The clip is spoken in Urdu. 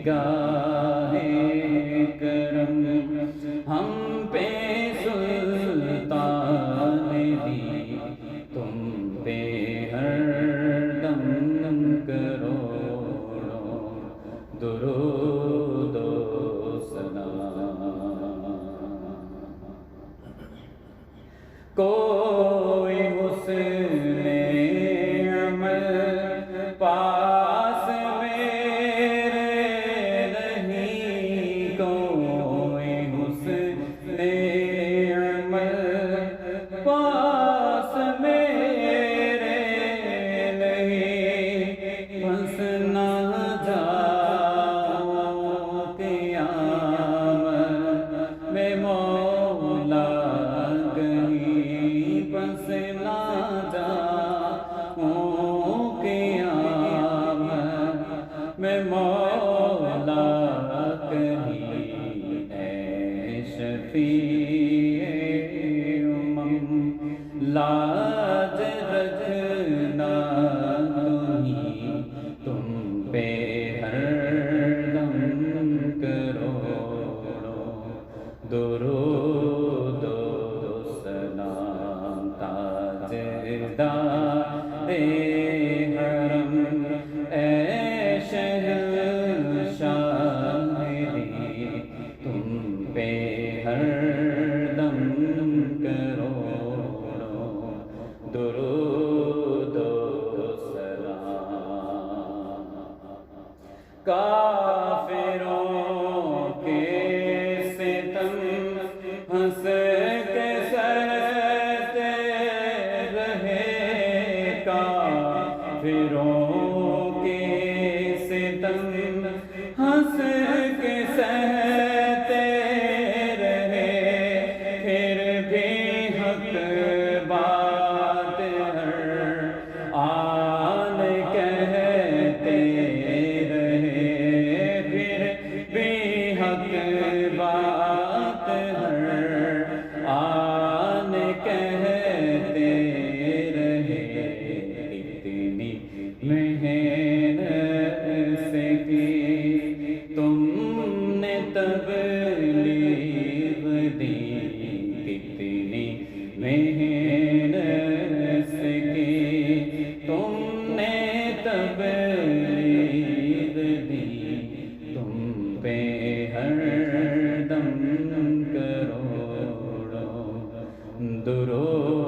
نگاہ کرم ہم پہ سلطان دی، تم پہ ہر دم کروڑوں درود و سلام۔ کوئی حسن عمل پاس میرے نہیں، کوئی حسن عمل پاس میرے نہیں، بس نہ جاؤ قیامت میں مولا کہیں، بس نہ جاؤ قیامت میں مولا کہیں، اے شفیع امم لاج رجنا تمہیں، تم پہ ہر دم کروڑوں درود و سلام۔ تاجدار حرم اے شہنشاہ میری، تم پہ ہر دم کروڑوں درود و سلام۔ کافروں کے ستم ہنس کے سہتے رہے، کافروں کے ستم ہنس کے سہتے رہے، پھر بھی حق بات ہر آن کہتے رہے، پھر بھی حق بات ہر آن کہتے رہے، اتنی محنت سے کی تم نے تبلیغ دی، کتنی محنت سے کی تم نے تبلیغ دی، تم پہ ہر دم کروڑوں درود